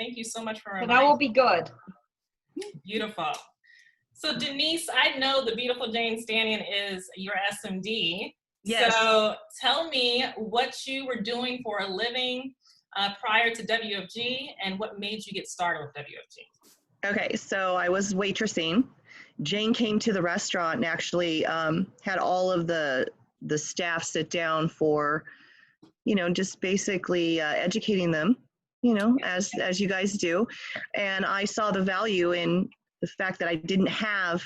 Thank you so much for reminding me. That will be good. Beautiful. So Denise, I know the beautiful Jane Stanion is your SMD. Yes. So tell me what you were doing for a living prior to WFG and what made you get started with WFG. Okay, so I was waitressing. Jane came to the restaurant and actually had all of the staff sit down for, just basically educating them, as you guys do. And I saw the value in the fact that I didn't have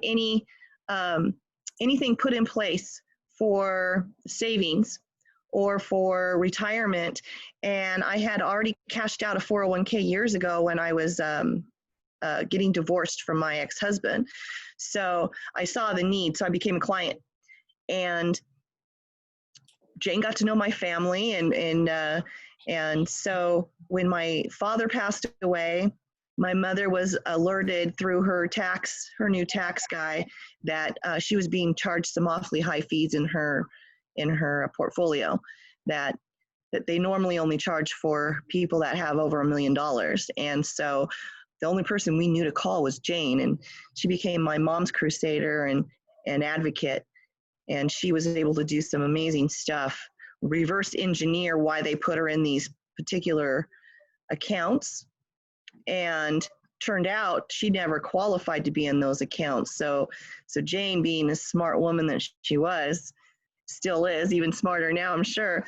any anything put in place for savings or for retirement. And I had already cashed out a 401k years ago when I was getting divorced from my ex-husband. So I saw the need, so I became a client. And Jane got to know my family, and so when my father passed away, my mother was alerted through her new tax guy, that she was being charged some awfully high fees in her portfolio that they normally only charge for people that have over $1 million. And so the only person we knew to call was Jane, and she became my mom's crusader and advocate. And she was able to do some amazing stuff, reverse engineer why they put her in these particular accounts. And turned out she never qualified to be in those accounts. So Jane, being a smart woman that she was, still is, even smarter now, I'm sure,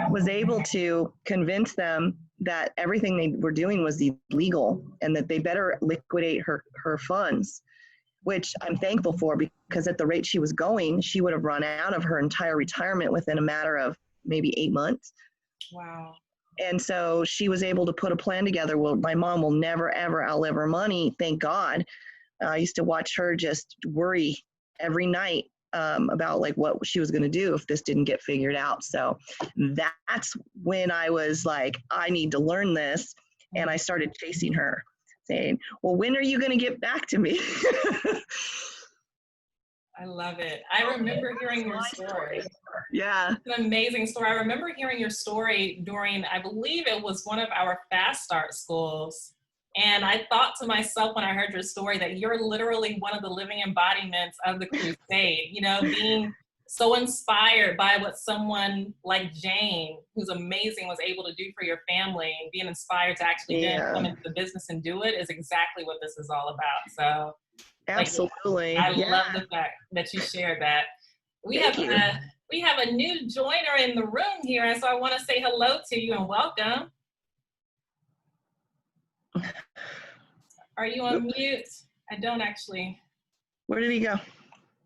was able to convince them that everything they were doing was illegal and that they better liquidate her funds, which I'm thankful for, because at the rate she was going, she would have run out of her entire retirement within a matter of maybe 8 months. Wow. And so she was able to put a plan together. Well, my mom will never, ever outlive her money, thank God. I used to watch her just worry every night about like what she was going to do if this didn't get figured out. So that's when I was like, I need to learn this. And I started chasing her, saying, well, when are you going to get back to me? I love it. I remember hearing your story. Yeah. It's an amazing story. I remember hearing your story during, I believe it was one of our Fast Start schools. And I thought to myself when I heard your story that you're literally one of the living embodiments of the Crusade, being so inspired by what someone like Jane, who's amazing, was able to do for your family, and being inspired to actually then come into the business and do it is exactly what this is all about. So absolutely. I love the fact that you shared that. We have a new joiner in the room here, and so I want to say hello to you and welcome. Are you on mute? I don't actually. Where did he go?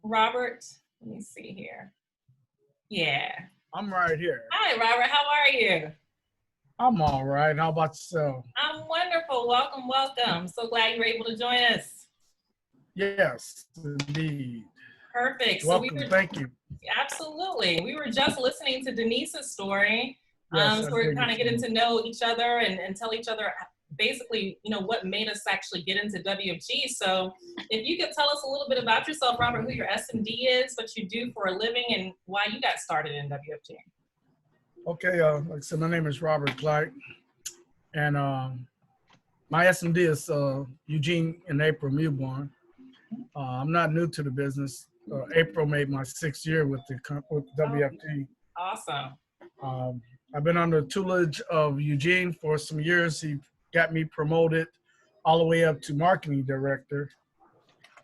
Robert, let me see here. Yeah. I'm right here. Hi, Robert. How are you? I'm all right. How about yourself? I'm wonderful. Welcome, welcome. So glad you were able to join us. Yes, indeed. Perfect. Welcome. Thank you. Absolutely. We were just listening to Denise's story. Yes, so we're kind of getting to know each other and tell each other basically, what made us actually get into WFG. So if you could tell us a little bit about yourself, Robert, who your SMD is, what you do for a living, and why you got started in WFG. Okay, like I said, my name is Robert Clark, and my SMD is Eugene and April Mewborn. I'm not new to the business. April made my 6th year with WFG. Awesome. I've been under the tutelage of Eugene for some years. He got me promoted all the way up to marketing director.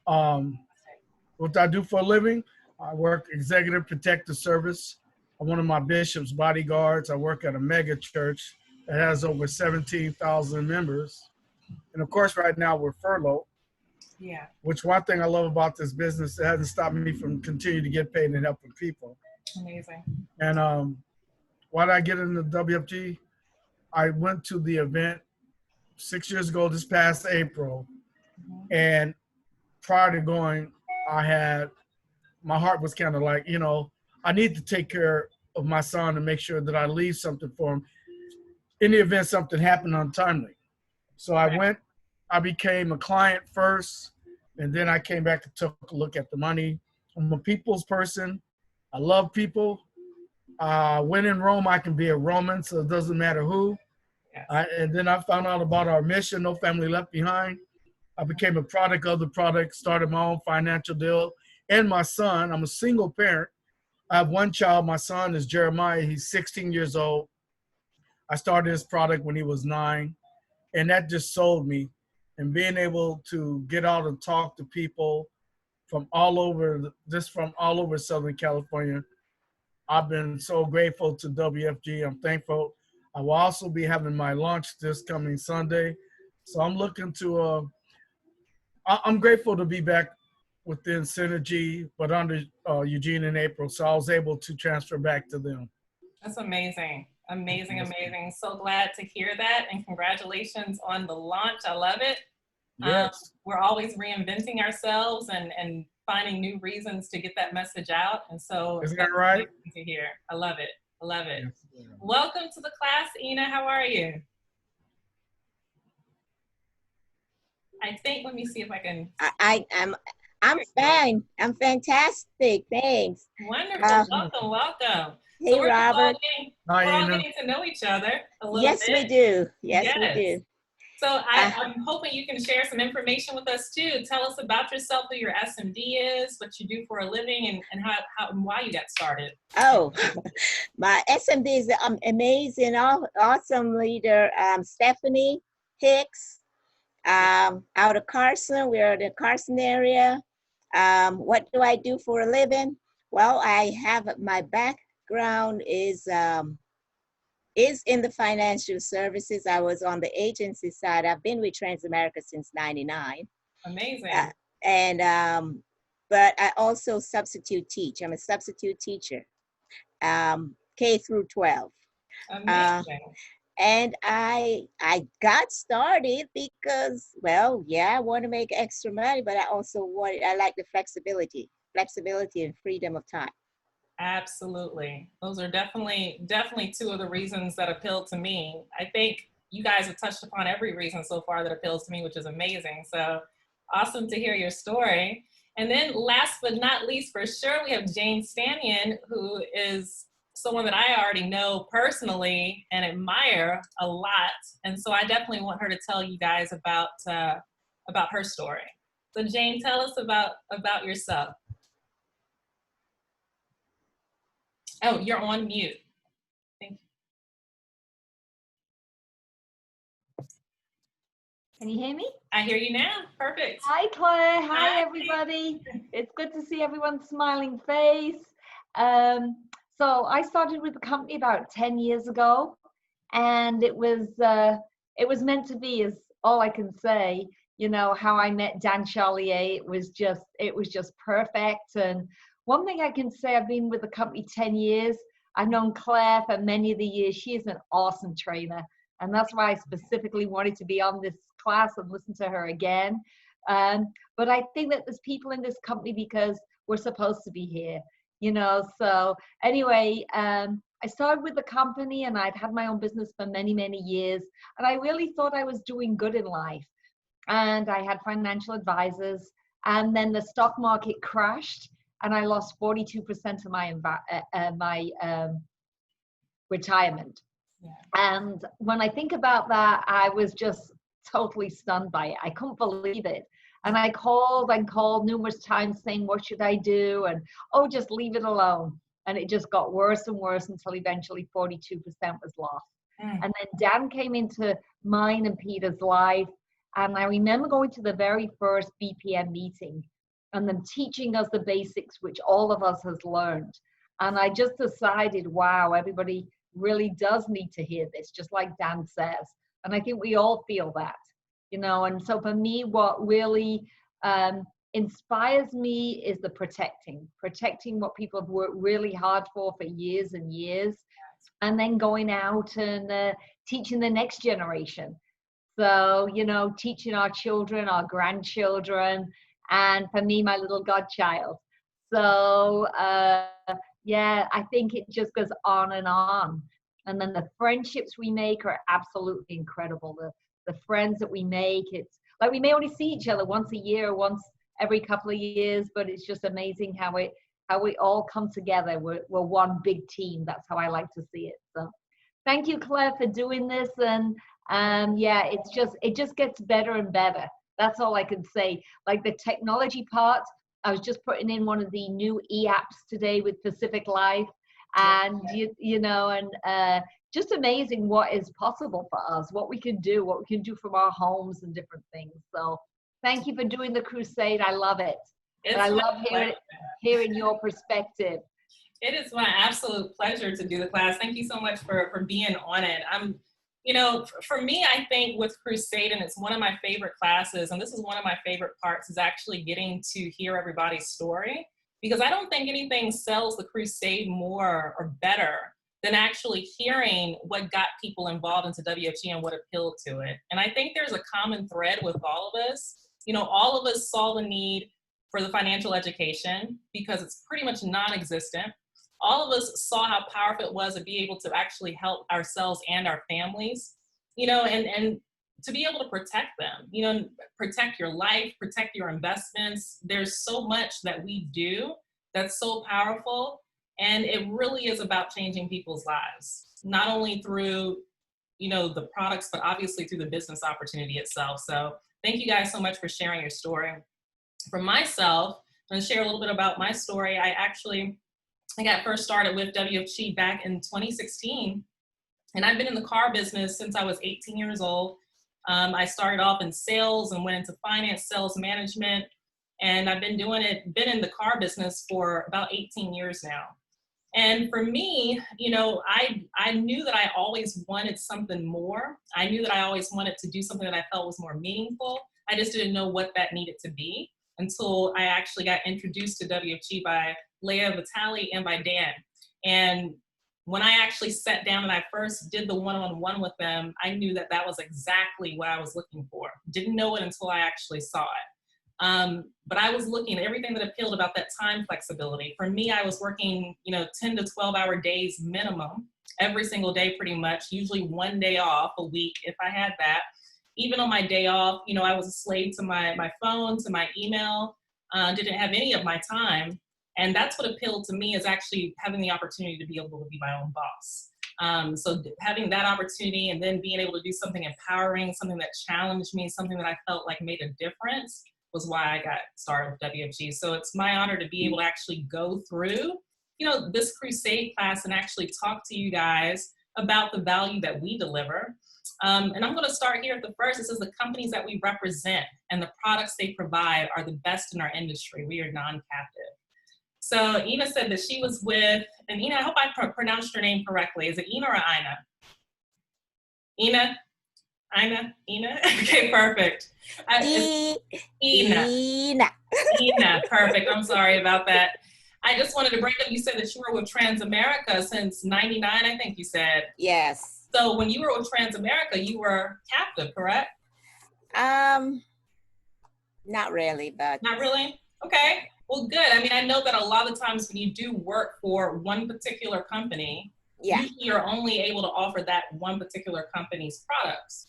What I do for a living, I work executive protective service. I'm one of my bishop's bodyguards. I work at a mega church that has over 17,000 members. And of course, right now we're furloughed. Yeah. Which one thing I love about this business, it hasn't stopped me from continuing to get paid and helping people. Amazing. And why did I get into WFG? I went to the event 6 years ago, this past April. And prior to going, my heart was kind of like, I need to take care of my son and make sure that I leave something for him in the event something happened untimely. So I became a client first, and then I came back and took a look at the money. I'm a people's person. I love people. When in Rome, I can be a Roman, so it doesn't matter who. Yes. And then I found out about our mission, No Family Left Behind. I became a product of the product, started my own financial deal. And my son, I'm a single parent. I have one child. My son is Jeremiah. He's 16 years old. I started this product when he was 9, and that just sold me. And being able to get out and talk to people from all over, just from all over Southern California, I've been so grateful to WFG. I'm thankful. I will also be having my launch this coming Sunday. So I'm looking to, I'm grateful to be back within Synergy, but under Eugene and April. So I was able to transfer back to them. That's amazing. Amazing, amazing. So glad to hear that. And congratulations on the launch. I love it. Yes. We're always reinventing ourselves and finding new reasons to get that message out. And so Isn't that right? To hear. I love it. I love it. Yes. Welcome to the class, Ina. How are you? I think, let me see if I can. I'm fine. I'm fantastic. Thanks. Wonderful. Welcome, welcome. Hey, so we're Robert. We're all getting to know each other a little yes, bit. We do. Yes, we do. So I'm hoping you can share some information with us too. Tell us about yourself, who your SMD is, what you do for a living, and how and why you got started. Oh, my SMD is amazing, awesome leader, Stephanie Hicks, out of Carson. We're in the Carson area. What do I do for a living? Well, I have my background is in the financial services. I was on the agency side. I've been with Transamerica since '99. Amazing. But I also substitute teach. I'm a substitute teacher, K through 12. Amazing. And I got started because, well, yeah, I want to make extra money, but I like the flexibility and freedom of time. Absolutely. Those are definitely two of the reasons that appeal to me. I think you guys have touched upon every reason so far that appeals to me, which is amazing. So awesome to hear your story. And then last but not least, for sure, we have Jane Stanion, who is someone that I already know personally and admire a lot. And so I definitely want her to tell you guys about her story. So Jane, tell us about yourself. Oh, you're on mute. Thank you. Can you hear me? I hear you now. Perfect. Hi, Claire. Hi, everybody. It's good to see everyone's smiling face. So I started with the company about 10 years ago, and it was meant to be, is all I can say. You know, how I met Dan Charlier, it was just perfect. And one thing I can say, I've been with the company 10 years. I've known Claire for many of the years. She is an awesome trainer. And that's why I specifically wanted to be on this class and listen to her again. But I think that there's people in this company because we're supposed to be here, you know. So anyway, I started with the company and I'd had my own business for many, many years. And I really thought I was doing good in life. And I had financial advisors. And then the stock market crashed and I lost 42% of my retirement. Yeah. And when I think about that, I was just totally stunned by it. I couldn't believe it. And I called numerous times saying, what should I do? And, oh, just leave it alone. And it just got worse and worse until eventually 42% was lost. And then Dan came into mine and Peter's life. And I remember going to the very first BPM meeting and them teaching us the basics, which all of us has learned. And I just decided, wow, everybody really does need to hear this, just like Dan says. And I think we all feel that, you know. And so for me, what really inspires me is the protecting what people have worked really hard for years and years, and then going out and teaching the next generation. So, you know, teaching our children, our grandchildren, and for me, my little godchild. So, yeah, I think it just goes on and on. And then the friendships we make are absolutely incredible. The friends that we make, it's like we may only see each other once a year, once every couple of years, but it's just amazing how it how we all come together. We're one big team. That's how I like to see it. So thank you, Claire, for doing this. And yeah, it just gets better and better. That's all I can say. Like the technology part, I was just putting in one of the new e-apps today with Pacific Life, and you know, and just amazing what is possible for us, what we can do from our homes and different things. So thank you for doing the Crusade. I love it. And I love hearing your perspective. It is my absolute pleasure to do the class. Thank you so much for being on it. You know, for me, I think with Crusade, and it's one of my favorite classes, and this is one of my favorite parts, is actually getting to hear everybody's story, because I don't think anything sells the Crusade more or better than actually hearing what got people involved into WFG and what appealed to it. And I think there's a common thread with all of us. You know, all of us saw the need for the financial education because it's pretty much non-existent. All of us saw how powerful it was to be able to actually help ourselves and our families, you know, and to be able to protect them, you know, protect your life, protect your investments. There's so much that we do that's so powerful. And it really is about changing people's lives, not only through, you know, the products, but obviously through the business opportunity itself. So thank you guys so much for sharing your story. For myself, I'm gonna share a little bit about my story. I got first started with WFG back in 2016, and I've been in the car business since I was 18 years old. I started off in sales and went into finance, sales management, and I've been in the car business for about 18 years now. And for me, you know, I knew that I always wanted something more. I knew that I always wanted to do something that I felt was more meaningful. I just didn't know what that needed to be until I actually got introduced to WFG by Leah Vitale and by Dan. And when I actually sat down and I first did the one-on-one with them, I knew that that was exactly what I was looking for. Didn't know it until I actually saw it. But I was looking at everything that appealed about that time flexibility. For me, I was working, you know, 10 to 12-hour days minimum every single day, pretty much, usually one day off a week if I had that. Even on my day off, you know, I was a slave to my phone, to my email, didn't have any of my time. And that's what appealed to me, is actually having the opportunity to be able to be my own boss. So having that opportunity and then being able to do something empowering, something that challenged me, something that I felt like made a difference, was why I got started with WFG. So it's my honor to be able to actually go through, you know, this Crusade class and actually talk to you guys about the value that we deliver. And I'm going to start here at the first. This is the companies that we represent and the products they provide are the best in our industry. We are non-captive. So Ina said that she was with, and Ina, I hope I pronounced your name correctly. Is it Ina or Ina? Ina? Ina? Ina? Okay, perfect. Ina. Ina, perfect. I'm sorry about that. I just wanted to bring up, you said that you were with Transamerica since '99, I think you said. Yes. So when you were with Transamerica, you were captive, correct? Not really, but. Not really? Okay. Well, good. I mean, I know that a lot of times when you do work for one particular company, usually you're only able to offer that one particular company's products.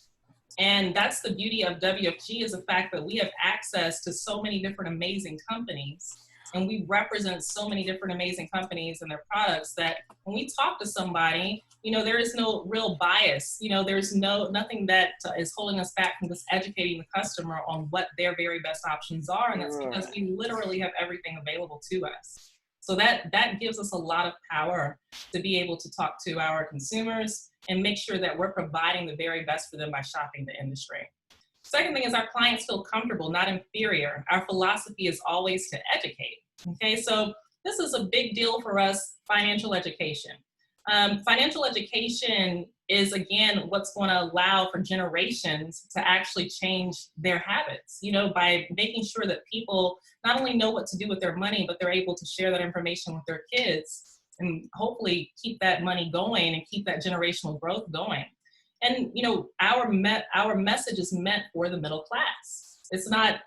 And that's the beauty of WFG, is the fact that we have access to so many different amazing companies, and we represent so many different amazing companies and their products that when we talk to somebody, you know, there is no real bias. You know, there's nothing that is holding us back from just educating the customer on what their very best options are. And that's because we literally have everything available to us. So that gives us a lot of power to be able to talk to our consumers and make sure that we're providing the very best for them by shopping the industry. Second thing is our clients feel comfortable, not inferior. Our philosophy is always to educate. Okay, so this is a big deal for us, financial education. Financial education is, again, what's going to allow for generations to actually change their habits, you know, by making sure that people not only know what to do with their money, but they're able to share that information with their kids and hopefully keep that money going and keep that generational growth going. And, you know, our message is meant for the middle class. It's not,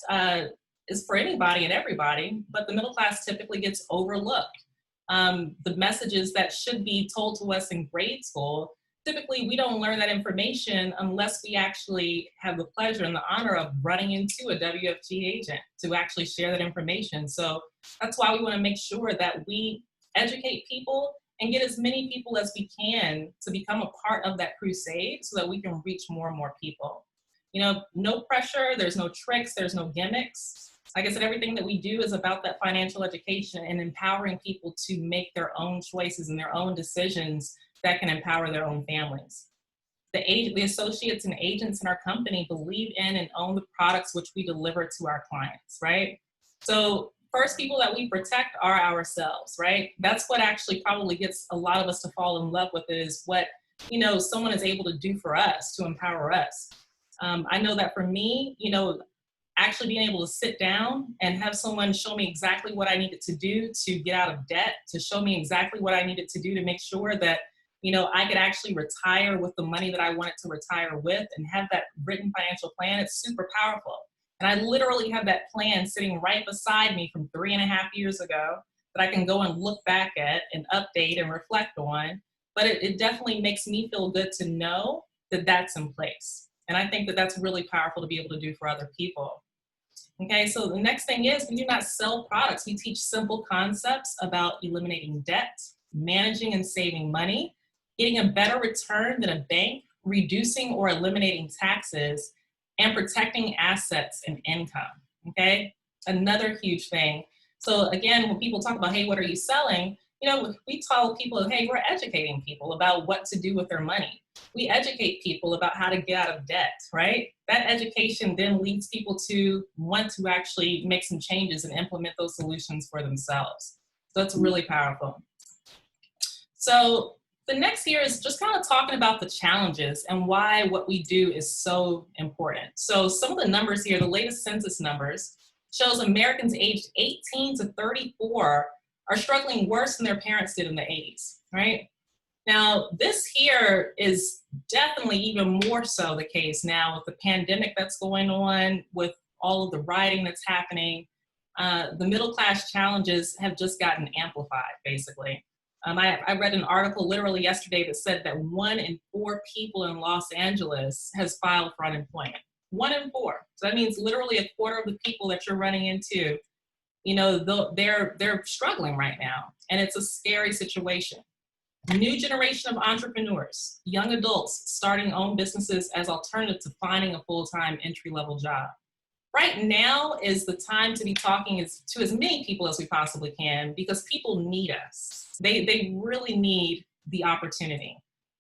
it's for anybody and everybody, but the middle class typically gets overlooked. The messages that should be told to us in grade school, typically we don't learn that information unless we actually have the pleasure and the honor of running into a WFG agent to actually share that information. So That's why we want to make sure that we educate people and get as many people as we can to become a part of that crusade so that we can reach more and more people. You know, no pressure, there's no tricks, there's no gimmicks. Like I said, everything that we do is about that financial education and empowering people to make their own choices and their own decisions that can empower their own families. The associates and agents in our company believe in and own the products which we deliver to our clients, right? So first people that we protect are ourselves, right? That's what actually probably gets a lot of us to fall in love with it, is what, you know, someone is able to do for us to empower us. I know that for me, you know, actually being able to sit down and have someone show me exactly what I needed to do to get out of debt, to show me exactly what I needed to do to make sure that, you know, I could actually retire with the money that I wanted to retire with and have that written financial plan, it's super powerful. And I literally have that plan sitting right beside me from 3.5 years ago that I can go and look back at and update and reflect on. But it definitely makes me feel good to know that that's in place. And I think that that's really powerful to be able to do for other people. Okay, so the next thing is, we do not sell products. We teach simple concepts about eliminating debt, managing and saving money, getting a better return than a bank, reducing or eliminating taxes, and protecting assets and income, okay? Another huge thing. So again, when people talk about, hey, what are you selling? You know, we tell people, hey, we're educating people about what to do with their money. We educate people about how to get out of debt, right? That education then leads people to want to actually make some changes and implement those solutions for themselves. So it's really powerful. So the next here is just kind of talking about the challenges and why what we do is so important. So some of the numbers here, the latest census numbers, shows Americans aged 18 to 34 are struggling worse than their parents did in the 80s, right? Now, this here is definitely even more so the case now with the pandemic that's going on, with all of the rioting that's happening. The middle class challenges have just gotten amplified, basically. I read an article literally yesterday that said that 1 in 4 people in Los Angeles has filed for unemployment. 1 in 4. So that means literally a quarter of the people that you're running into, you know, they're struggling right now. And it's a scary situation. New generation of entrepreneurs, young adults starting own businesses as alternative to finding a full-time entry-level job. Right now is the time to be talking to as many people as we possibly can, because people need us. They really need the opportunity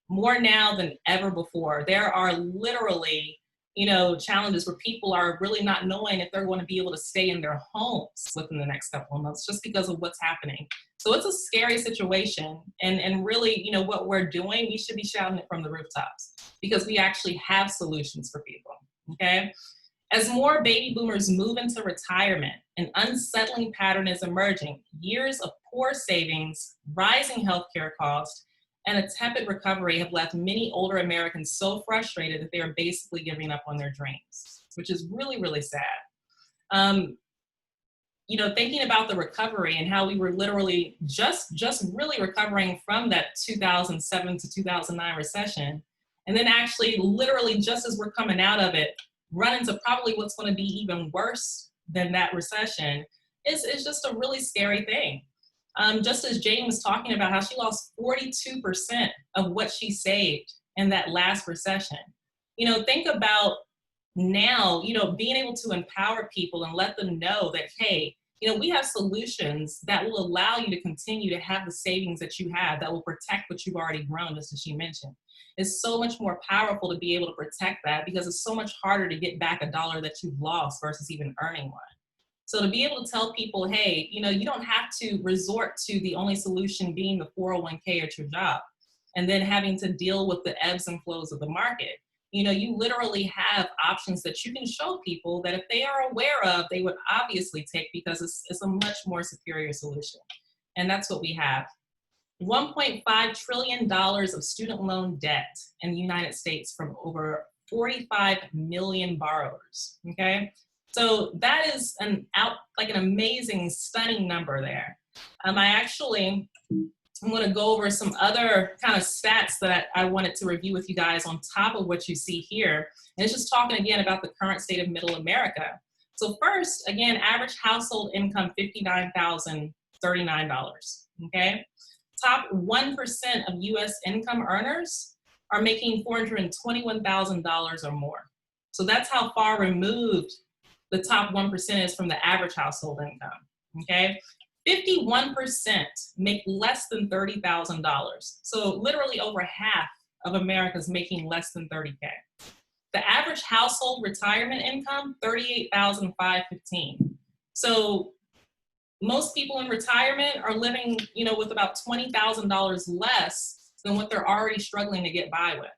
more now than ever before. There are literally, you know, challenges where people are really not knowing if they're going to be able to stay in their homes within the next couple of months just because of what's happening. So it's a scary situation. And really, you know, what we're doing, we should be shouting it from the rooftops because we actually have solutions for people, okay? As more baby boomers move into retirement, an unsettling pattern is emerging. Years of poor savings, rising healthcare costs, and a tepid recovery have left many older Americans so frustrated that they are basically giving up on their dreams, which is really, really sad. You know, thinking about the recovery and how we were literally just really recovering from that 2007 to 2009 recession, and then actually literally just as we're coming out of it, run into probably what's going to be even worse than that recession is just a really scary thing. Just as Jane was talking about how she lost 42% of what she saved in that last recession. You know, think about now, you know, being able to empower people and let them know that, hey, you know, we have solutions that will allow you to continue to have the savings that you have that will protect what you've already grown, just as she mentioned. It's so much more powerful to be able to protect that because it's so much harder to get back a dollar that you've lost versus even earning one. So to be able to tell people, hey, you know, you don't have to resort to the only solution being the 401k at your job and then having to deal with the ebbs and flows of the market. You know, you literally have options that you can show people that if they are aware of, they would obviously take because it's a much more superior solution. And that's what we have. $1.5 trillion of student loan debt in the United States from over 45 million borrowers, okay? So that is an amazing, stunning number there. I'm going to go over some other kind of stats that I wanted to review with you guys on top of what you see here. And it's just talking again about the current state of middle America. So first, again, average household income, $59,039, okay? Top 1% of US income earners are making $421,000 or more. So that's how far removed the top 1% is from the average household income, okay? 51% make less than $30,000. So literally over half of America's making less than 30K. The average household retirement income, $38,515. So most people in retirement are living, with about $20,000 less than what they're already struggling to get by with.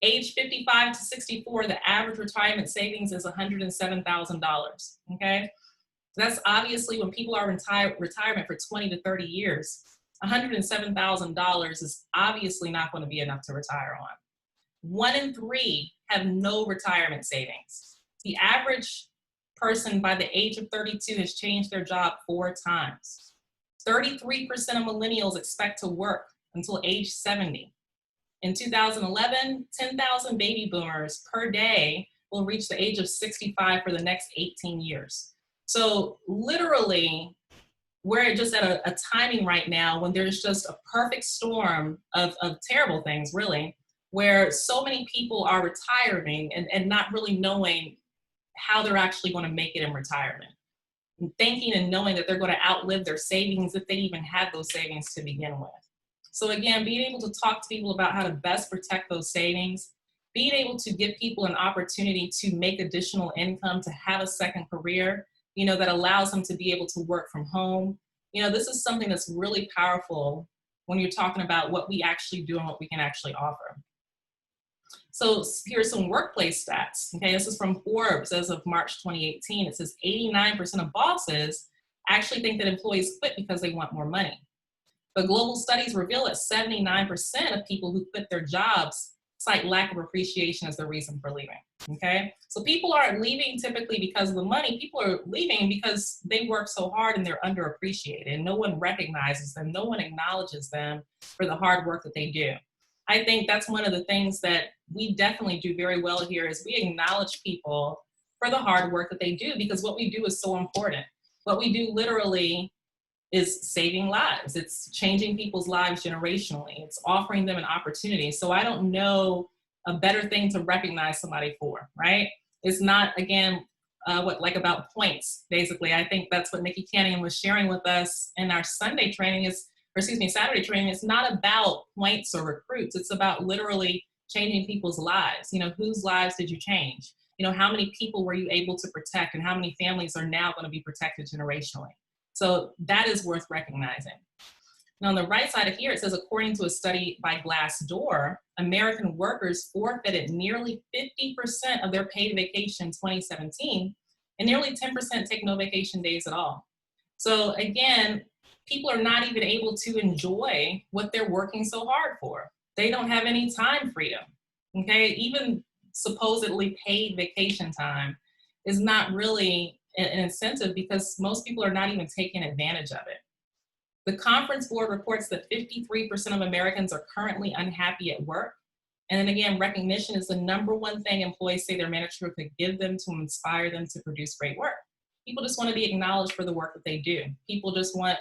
Age 55 to 64, the average retirement savings is $107,000, okay? That's obviously when people are in retirement for 20 to 30 years, $107,000 is obviously not going to be enough to retire on. 1 in 3 have no retirement savings. The average person by the age of 32 has changed their job 4 times. 33% of millennials expect to work until age 70. In 2011, 10,000 baby boomers per day will reach the age of 65 for the next 18 years. So literally, we're just at a timing right now when there's just a perfect storm of terrible things, really, where so many people are retiring and not really knowing how they're actually going to make it in retirement. And thinking and knowing that they're going to outlive their savings if they even had those savings to begin with. So again, being able to talk to people about how to best protect those savings, being able to give people an opportunity to make additional income, to have a second career, that allows them to be able to work from home. This is something that's really powerful when you're talking about what we actually do and what we can actually offer. So here's some workplace stats. Okay, this is from Forbes as of March 2018. It says 89% of bosses actually think that employees quit because they want more money. But global studies reveal that 79% of people who quit their jobs cite lack of appreciation as the reason for leaving, okay? So people aren't leaving typically because of the money. People are leaving because they work so hard and they're underappreciated, and no one recognizes them, no one acknowledges them for the hard work that they do. I think that's one of the things that we definitely do very well here is we acknowledge people for the hard work that they do, because what we do is so important. What we do literally is saving lives. It's changing people's lives generationally. It's offering them an opportunity. So I don't know a better thing to recognize somebody for, right? It's not, again, about points, basically. I think that's what Nikki Cannon was sharing with us in our Saturday training. It's not about points or recruits. It's about literally changing people's lives. Whose lives did you change? How many people were you able to protect, and how many families are now going to be protected generationally? So that is worth recognizing. Now on the right side of here, it says, according to a study by Glassdoor, American workers forfeited nearly 50% of their paid vacation in 2017, and nearly 10% take no vacation days at all. So again, people are not even able to enjoy what they're working so hard for. They don't have any time freedom, okay? Even supposedly paid vacation time is not really an incentive because most people are not even taking advantage of it. The Conference Board reports that 53% of Americans are currently unhappy at work. And then again, recognition is the #1 thing employees say their manager could give them to inspire them to produce great work. People just want to be acknowledged for the work that they do. People just want,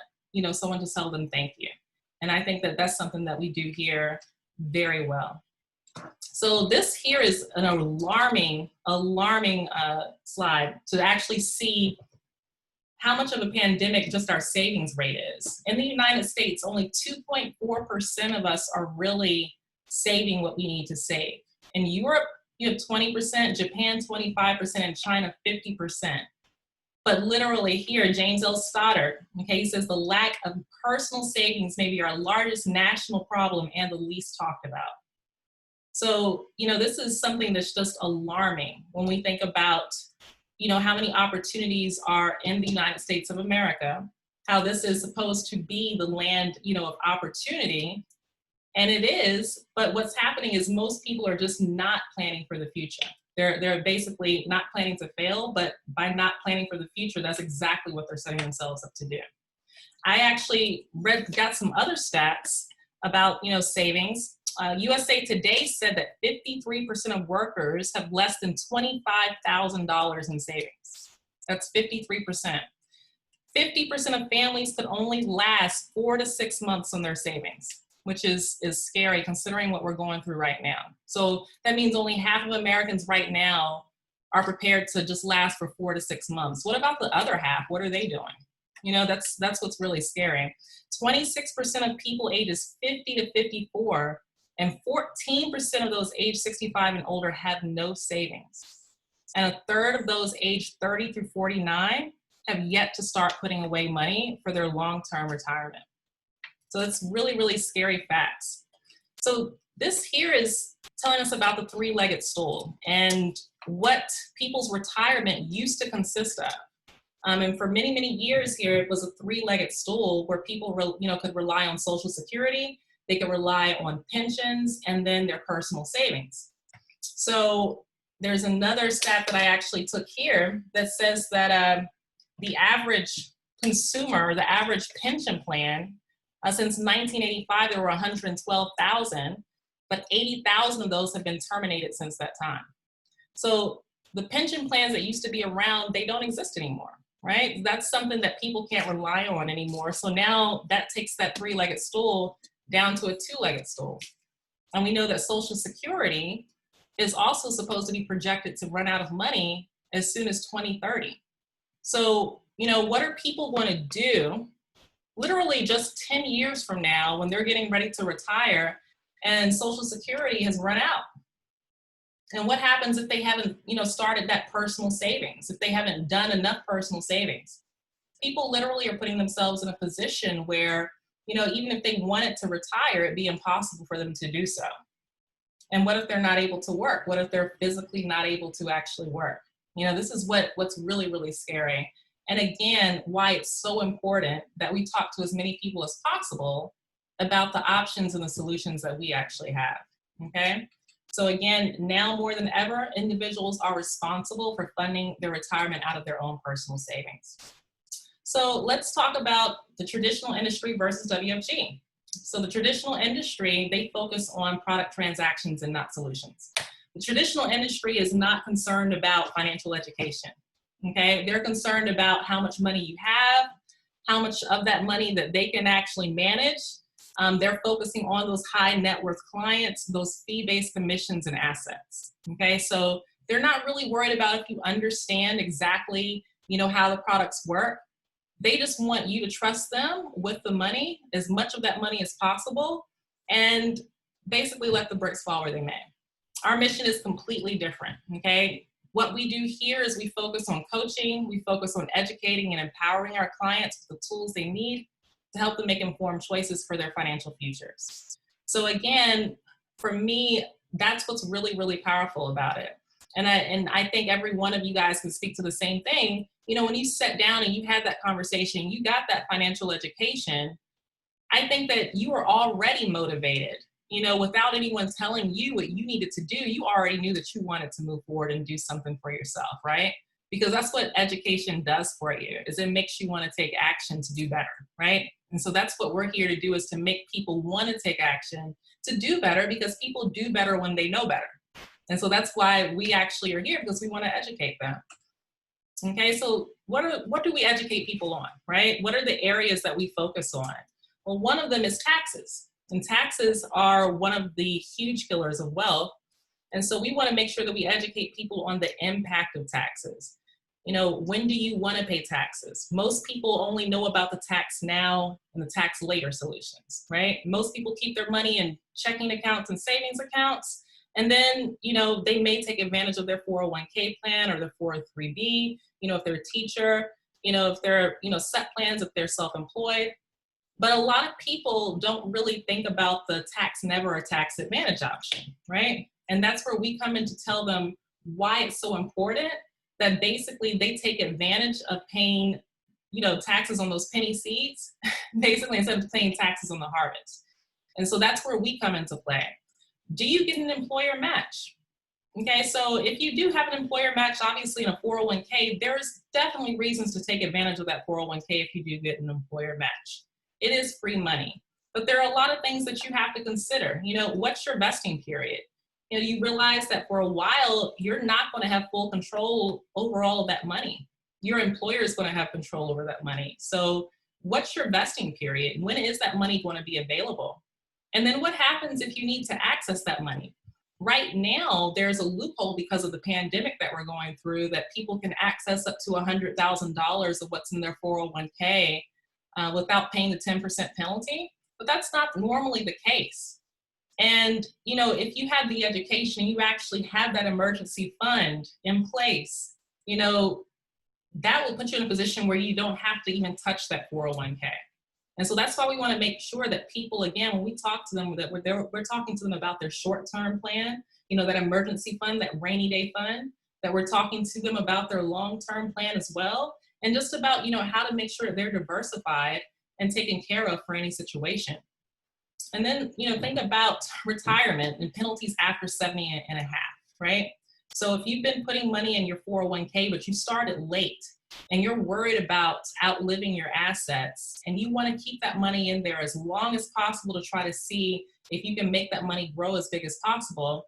someone to tell them thank you. And I think that that's something that we do here very well. So this here is an alarming slide to actually see how much of a pandemic just our savings rate is. In the United States, only 2.4% of us are really saving what we need to save. In Europe, you have 20%, Japan 25%, and China 50%. But literally here, James L. Stoddard, okay, he says the lack of personal savings may be our largest national problem and the least talked about. So, this is something that's just alarming when we think about, how many opportunities are in the United States of America, how this is supposed to be the land, of opportunity. And it is, but what's happening is most people are just not planning for the future. They're basically not planning to fail, but by not planning for the future, that's exactly what they're setting themselves up to do. I actually got some other stats about, savings. USA Today said that 53% of workers have less than $25,000 in savings. That's 53%. 50% of families could only last 4 to 6 months on their savings, which is scary considering what we're going through right now. So that means only half of Americans right now are prepared to just last for 4 to 6 months. What about the other half? What are they doing? You know, that's what's really scary. 26% of people ages 50 to 54 and 14% of those age 65 and older have no savings. And a third of those aged 30 through 49 have yet to start putting away money for their long-term retirement. So it's really, really scary facts. So this here is telling us about the three-legged stool and what people's retirement used to consist of. And for many, many years here, it was a three-legged stool where people could rely on Social Security, they could rely on pensions, and then their personal savings. So there's another stat that I actually took here that says that the average consumer, the average pension plan, since 1985, there were 112,000, but 80,000 of those have been terminated since that time. So the pension plans that used to be around, they don't exist anymore, right? That's something that people can't rely on anymore. So now that takes that three-legged stool down to a two-legged stool. And we know that Social Security is also supposed to be projected to run out of money as soon as 2030. So, what are people going to do literally just 10 years from now when they're getting ready to retire and Social Security has run out? And what happens if they haven't, started that personal savings, if they haven't done enough personal savings? People literally are putting themselves in a position where, even if they wanted to retire, it'd be impossible for them to do so. And what if they're not able to work? What if they're physically not able to actually work? This is what's really, really scary. And again, why it's so important that we talk to as many people as possible about the options and the solutions that we actually have, okay? So again, now more than ever, individuals are responsible for funding their retirement out of their own personal savings. So let's talk about the traditional industry versus WFG. So the traditional industry, they focus on product transactions and not solutions. The traditional industry is not concerned about financial education, okay? They're concerned about how much money you have, how much of that money that they can actually manage. They're focusing on those high net worth clients, those fee-based commissions and assets, okay? So they're not really worried about if you understand exactly, how the products work. They just want you to trust them with the money, as much of that money as possible, and basically let the bricks fall where they may. Our mission is completely different, okay? What we do here is we focus on coaching, we focus on educating and empowering our clients with the tools they need to help them make informed choices for their financial futures. So again, for me, that's what's really, really powerful about it. And I think every one of you guys can speak to the same thing. When you sat down and you had that conversation, you got that financial education, I think that you were already motivated. Without anyone telling you what you needed to do, you already knew that you wanted to move forward and do something for yourself, right? Because that's what education does for you, is it makes you want to take action to do better, right? And so that's what we're here to do, is to make people want to take action to do better, because people do better when they know better. And so that's why we actually are here, because we want to educate them. Okay, so what do we educate people on, right? What are the areas that we focus on? Well, one of them is taxes. And taxes are one of the huge killers of wealth. And so we want to make sure that we educate people on the impact of taxes. When do you want to pay taxes? Most people only know about the tax now and the tax later solutions, right? Most people keep their money in checking accounts and savings accounts. And then, they may take advantage of their 401k plan or their 403b, if they're a teacher, if they're, set plans, if they're self-employed. But a lot of people don't really think about the tax never or tax advantage option, right? And that's where we come in to tell them why it's so important that basically they take advantage of paying, taxes on those penny seeds, basically, instead of paying taxes on the harvest. And so that's where we come into play. Do you get an employer match? Okay, so if you do have an employer match, obviously in a 401k, there's definitely reasons to take advantage of that 401k if you do get an employer match. It is free money. But there are a lot of things that you have to consider. You know, what's your vesting period? You know, you realize that for a while, you're not going to have full control over all of that money. Your employer is going to have control over that money. So what's your vesting period? When is that money going to be available? And then what happens if you need to access that money? Right now, there's a loophole because of the pandemic that we're going through that people can access up to $100,000 of what's in their 401k without paying the 10% penalty. But that's not normally the case. And, you know, if you have the education, you actually have that emergency fund in place, you know, that will put you in a position where you don't have to even touch that 401k. And so that's why we want to make sure that people, again, when we talk to them, that we're talking to them about their short-term plan, you know, that emergency fund, that rainy day fund, that we're talking to them about their long-term plan as well, and just about, you know, how to make sure that they're diversified and taken care of for any situation. And then, you know, think about retirement and penalties after 70 and a half, right? So if you've been putting money in your 401k, but you started late and you're worried about outliving your assets and you want to keep that money in there as long as possible to try to see if you can make that money grow as big as possible.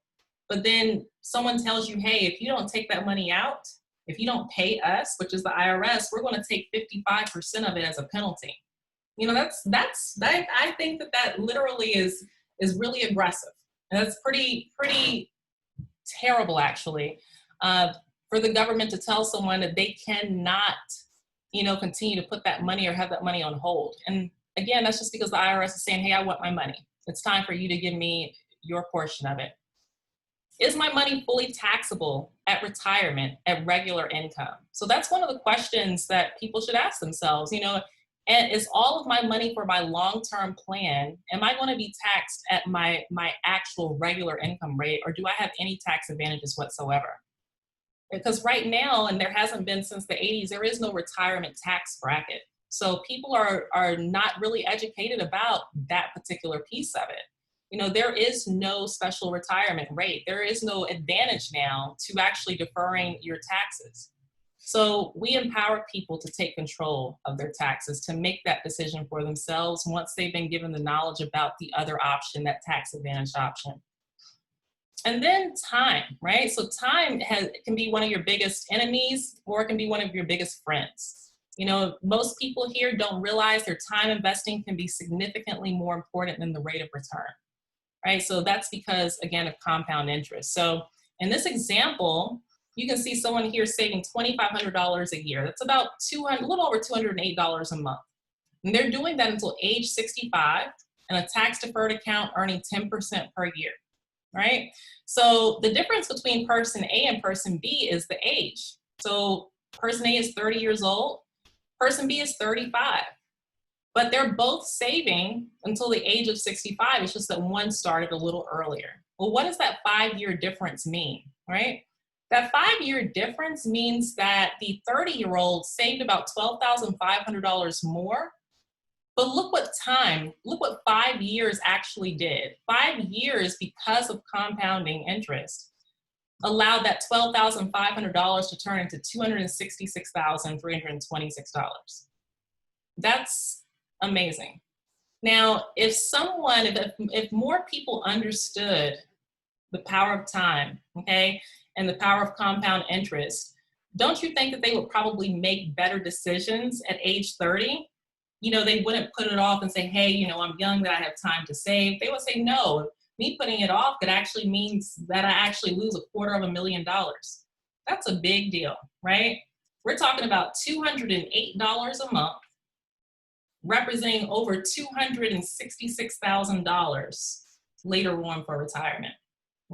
But then someone tells you, hey, if you don't take that money out, if you don't pay us, which is the IRS, we're going to take 55% of it as a penalty. You know, I think that literally is really aggressive. And that's pretty terrible, actually, for the government to tell someone that they cannot, you know, continue to put that money or have that money on hold. And again, that's just because the IRS is saying, hey, I want my money. It's time for you to give me your portion of it. Is my money fully taxable at retirement at regular income? So that's one of the questions that people should ask themselves, you know, and is all of my money for my long-term plan, am I going to be taxed at my actual regular income rate, or do I have any tax advantages whatsoever? Because right now, and there hasn't been since the 80s, there is no retirement tax bracket. So people are not really educated about that particular piece of it. You know, there is no special retirement rate. There is no advantage now to actually deferring your taxes. So we empower people to take control of their taxes, to make that decision for themselves once they've been given the knowledge about the other option, that tax advantage option. And then time, right? So time can be one of your biggest enemies, or it can be one of your biggest friends. You know, most people here don't realize their time investing can be significantly more important than the rate of return, right? So that's because, again, of compound interest. So in this example, you can see someone here saving $2,500 a year. That's about a little over $208 a month. And they're doing that until age 65 in a tax-deferred account earning 10% per year, right? So the difference between person A and person B is the age. So person A is 30 years old, person B is 35. But they're both saving until the age of 65. It's just that one started a little earlier. Well, what does that 5-year difference mean, right? That 5-year difference means that the 30-year-old saved about $12,500 more. But look what 5 years actually did. 5 years, because of compounding interest, allowed that $12,500 to turn into $266,326. That's amazing. Now, if more people understood the power of time, okay, and the power of compound interest, don't you think that they would probably make better decisions at age 30? You know, they wouldn't put it off and say, hey, you know, I'm young, that I have time to save. They would say, no, me putting it off, it actually means that I actually lose $250,000. That's a big deal, right? We're talking about $208 a month, representing over $266,000 later on for retirement.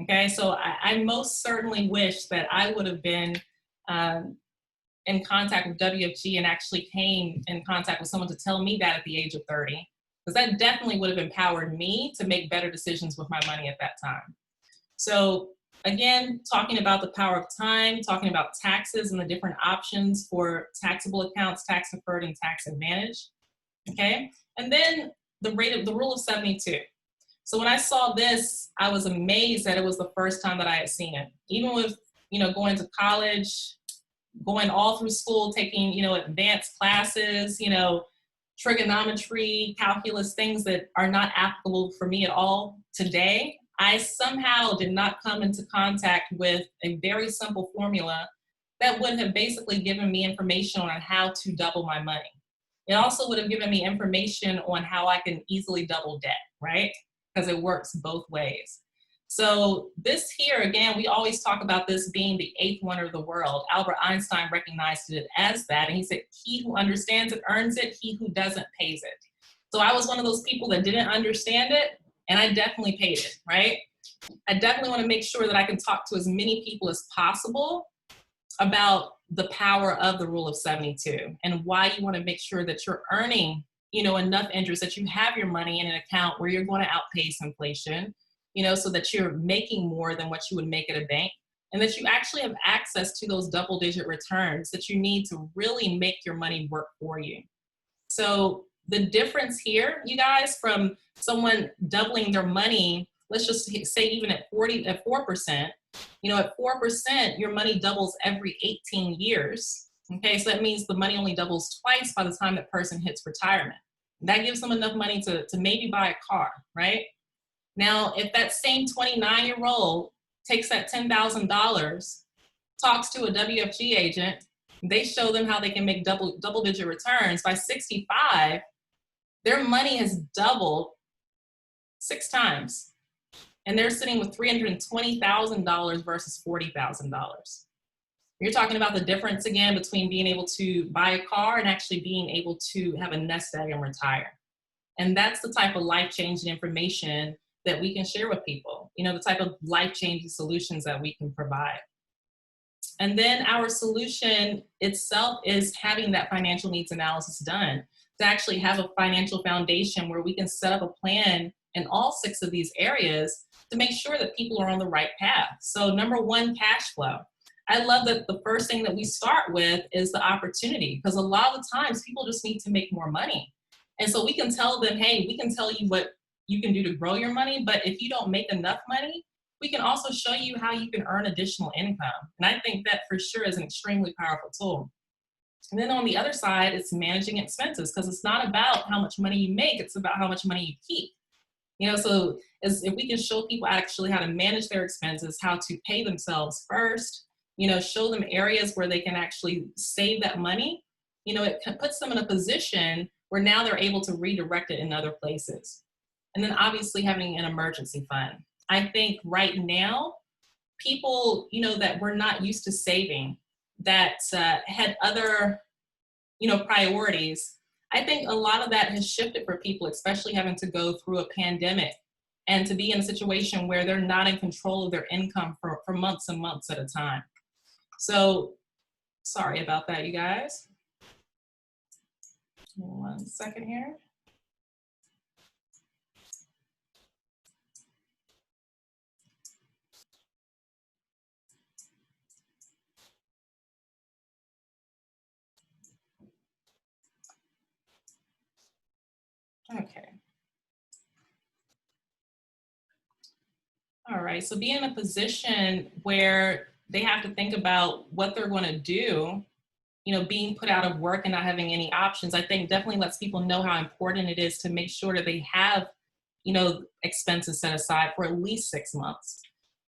Okay, so I most certainly wish that I would have been in contact with WFG and actually came in contact with someone to tell me that at the age of 30, because that definitely would have empowered me to make better decisions with my money at that time. So again, talking about the power of time, talking about taxes and the different options for taxable accounts, tax deferred and tax advantage. Okay, and then the rule of 72. So when I saw this, I was amazed that it was the first time that I had seen it. Even with, you know, going to college, going all through school, taking, you know, advanced classes, you know, trigonometry, calculus, things that are not applicable for me at all today, I somehow did not come into contact with a very simple formula that would have basically given me information on how to double my money. It also would have given me information on how I can easily double debt, right? Because it works both ways. So this here, again, we always talk about this being the eighth wonder of the world. Albert Einstein recognized it as that. And he said, he who understands it earns it, he who doesn't pays it. So I was one of those people that didn't understand it, and I definitely paid it, right? I definitely want to make sure that I can talk to as many people as possible about the power of the rule of 72 and why you want to make sure that you're earning, enough interest, that you have your money in an account where you're going to outpace inflation, so that you're making more than what you would make at a bank, and that you actually have access to those double-digit returns that you need to really make your money work for you. So the difference here, you guys, from someone doubling their money, let's just say even at 4%, at 4%, your money doubles every 18 years. Okay, so that means the money only doubles twice by the time that person hits retirement. That gives them enough money to maybe buy a car, right? Now, if that same 29-year-old takes that $10,000, talks to a WFG agent, they show them how they can make double-digit returns, by 65, their money has doubled 6 times. And they're sitting with $320,000 versus $40,000. You're talking about the difference again between being able to buy a car and actually being able to have a nest egg and retire. And that's the type of life-changing information that we can share with people, the type of life-changing solutions that we can provide. And then our solution itself is having that financial needs analysis done, to actually have a financial foundation where we can set up a plan in all 6 of these areas to make sure that people are on the right path. So number 1, cash flow. I love that the first thing that we start with is the opportunity, because a lot of the times people just need to make more money. And so we can tell them, hey, we can tell you what you can do to grow your money, but if you don't make enough money, we can also show you how you can earn additional income. And I think that for sure is an extremely powerful tool. And then on the other side, it's managing expenses, because it's not about how much money you make, it's about how much money you keep. So if we can show people actually how to manage their expenses, how to pay themselves first, show them areas where they can actually save that money, it puts them in a position where now they're able to redirect it in other places. And then obviously having an emergency fund. I think right now, people, that were not used to saving, that had other, priorities, I think a lot of that has shifted for people, especially having to go through a pandemic and to be in a situation where they're not in control of their income for months and months at a time. So sorry about that, you guys. 1 second here. Okay. All right, so be in a position where they have to think about what they're going to do, being put out of work and not having any options, I think definitely lets people know how important it is to make sure that they have, expenses set aside for at least 6 months.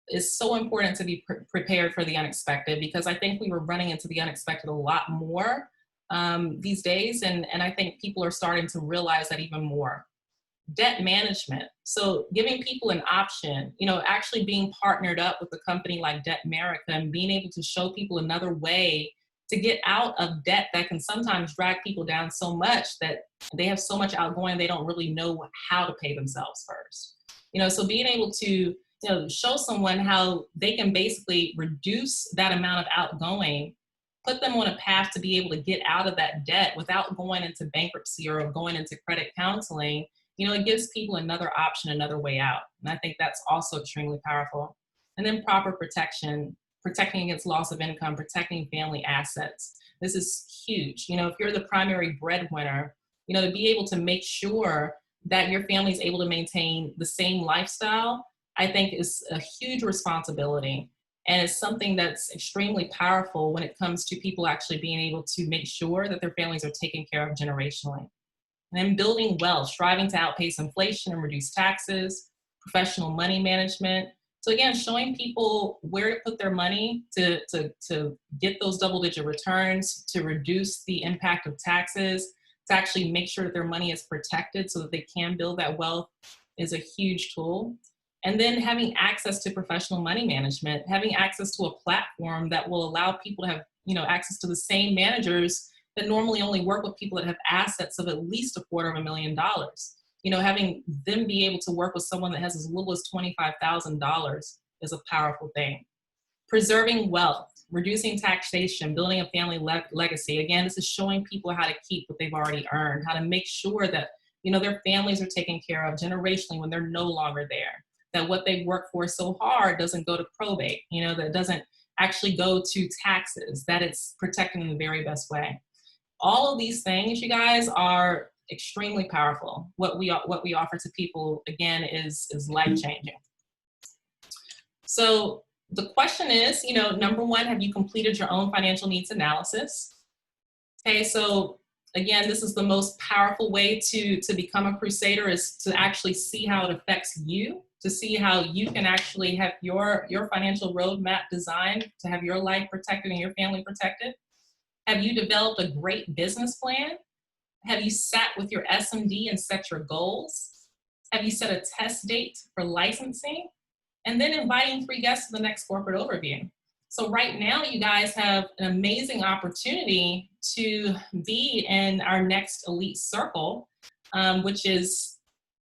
It's so important to be prepared for the unexpected, because I think we were running into the unexpected a lot more these days. And I think people are starting to realize that even more. Debt management. So giving people an option, actually being partnered up with a company like Debt America and being able to show people another way to get out of debt that can sometimes drag people down so much that they have so much outgoing, they don't really know how to pay themselves first. So being able to, show someone how they can basically reduce that amount of outgoing, put them on a path to be able to get out of that debt without going into bankruptcy or going into credit counseling. It gives people another option, another way out. And I think that's also extremely powerful. And then proper protection, protecting against loss of income, protecting family assets. This is huge. If you're the primary breadwinner, to be able to make sure that your family is able to maintain the same lifestyle, I think is a huge responsibility. And it's something that's extremely powerful when it comes to people actually being able to make sure that their families are taken care of generationally. And then building wealth, striving to outpace inflation and reduce taxes, professional money management. So again, showing people where to put their money to get those double-digit returns, to reduce the impact of taxes, to actually make sure that their money is protected so that they can build that wealth is a huge tool. And then having access to professional money management, having access to a platform that will allow people to have, you know, access to the same managers that normally only work with people that have assets of at least $250,000. You know, having them be able to work with someone that has as little as $25,000 is a powerful thing. Preserving wealth, reducing taxation, building a family legacy. Again, this is showing people how to keep what they've already earned, how to make sure that, you know, their families are taken care of generationally when they're no longer there, that what they work for so hard doesn't go to probate, you know, that doesn't actually go to taxes, that it's protected in the very best way. All of these things, you guys, are extremely powerful. What we offer to people, again, is life-changing. So the question is, you know, number one, have you completed your own financial needs analysis? Okay, so again, this is the most powerful way to become a crusader, is to actually see how it affects you, to see how you can actually have your financial roadmap designed to have your life protected and your family protected. Have you developed a great business plan? Have you sat with your SMD and set your goals? Have you set a test date for licensing? And then inviting 3 guests to the next corporate overview. So right now, you guys have an amazing opportunity to be in our next elite circle, which is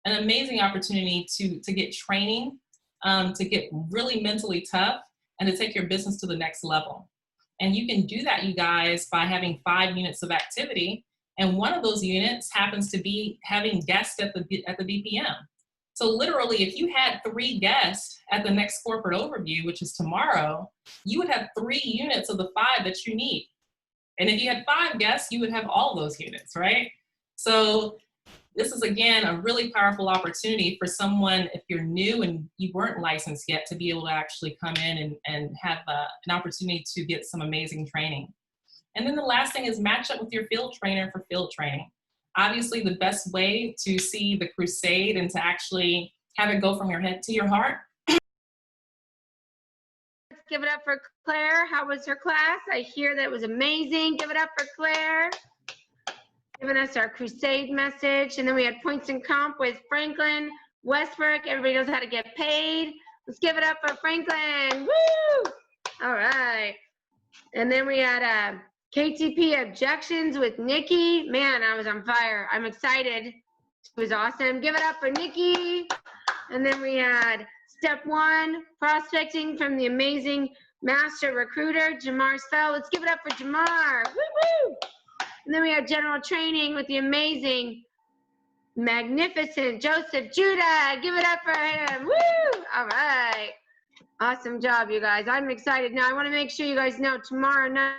an amazing opportunity to get training, to get really mentally tough, and to take your business to the next level. And you can do that, you guys, by having 5 units of activity. And one of those units happens to be having guests at the BPM. So literally, if you had 3 guests at the next corporate overview, which is tomorrow, you would have 3 units of the 5 that you need. And if you had 5 guests, you would have all those units, right? So this is, again, a really powerful opportunity for someone, if you're new and you weren't licensed yet, to be able to actually come in and have an opportunity to get some amazing training. And then the last thing is match up with your field trainer for field training. Obviously, the best way to see the Crusade and to actually have it go from your head to your heart. Let's give it up for Claire. How was her class? I hear that it was amazing. Give it up for Claire. Giving us our Crusade message. And then we had points and comp with Franklin, Westbrook. Everybody knows how to get paid. Let's give it up for Franklin. Woo! All right. And then we had KTP objections with Nikki. Man, I was on fire. I'm excited. It was awesome. Give it up for Nikki. And then we had step 1, prospecting from the amazing master recruiter, Jamar Spell. Let's give it up for Jamar. Woo-woo! And then we had general training with the amazing, magnificent Joseph Judah. Give it up for him. Woo! All right. Awesome job, you guys. I'm excited. Now, I want to make sure you guys know tomorrow night,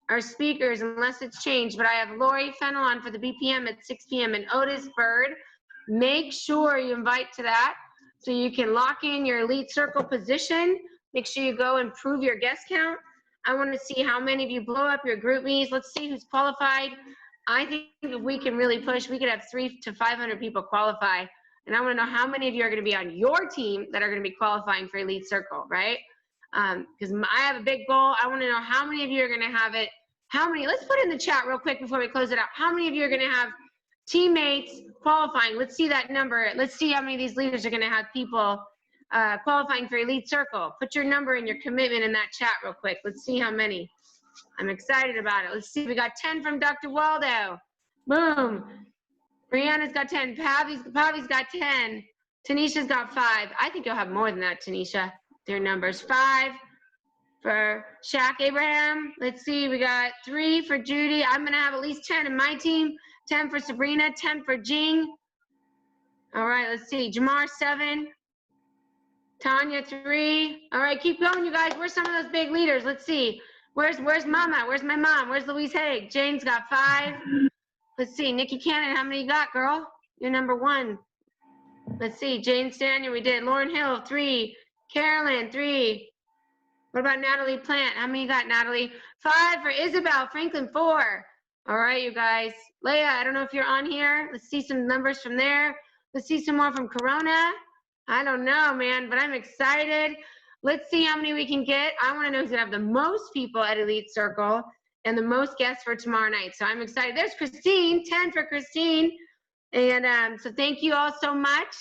our speakers, unless it's changed, but I have Lori Fennell on for the BPM at 6 p.m. and Otis Bird. Make sure you invite to that so you can lock in your elite circle position. Make sure you go and prove your guest count. I want to see how many of you blow up your group me's. Let's see who's qualified. I think if we can really push, we could have 300 to 500 people qualify. And I want to know how many of you are going to be on your team that are going to be qualifying for Elite Circle, right? Because I have a big goal. I want to know how many of you are going to have it. How many? Let's put it in the chat real quick before we close it out. How many of you are going to have teammates qualifying? Let's see that number. Let's see how many of these leaders are going to have people qualifying for Elite Circle. Put your number and your commitment in that chat real quick. Let's see how many. I'm excited about it. Let's see. We got 10 from Dr. Waldo. Boom. Brianna's got 10. Pavi's got 10. Tanisha's got 5. I think you'll have more than that, Tanisha. Their numbers. 5 for Shaq Abraham. Let's see. We got 3 for Judy. I'm going to have at least 10 in my team. 10 for Sabrina. 10 for Jing. All right. Let's see. Jamar, 7. Tanya, 3. All right. Keep going, you guys. Where's some of those big leaders? Let's see. Where's Mama? Where's my mom? Where's Louise Haig? Jane's got 5. Let's see, Nikki Cannon, how many you got, girl? You're number 1. Let's see, Jane Stanier, we did. Lauren Hill, 3. Carolyn, 3. What about Natalie Plant? How many you got, Natalie? 5 for Isabel. Franklin, 4. All right, you guys. Leah, I don't know if you're on here. Let's see some numbers from there. Let's see some more from Corona. I don't know, man, but I'm excited. Let's see how many we can get. I want to know who's going to have the most people at Elite Circle and the most guests for tomorrow night. So I'm excited. There's Christine, 10 for Christine. And so thank you all so much.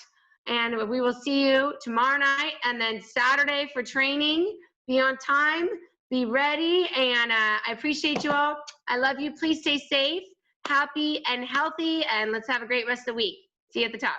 And we will see you tomorrow night and then Saturday for training. Be on time, be ready, and I appreciate you all. I love you. Please stay safe, happy, and healthy, and let's have a great rest of the week. See you at the top.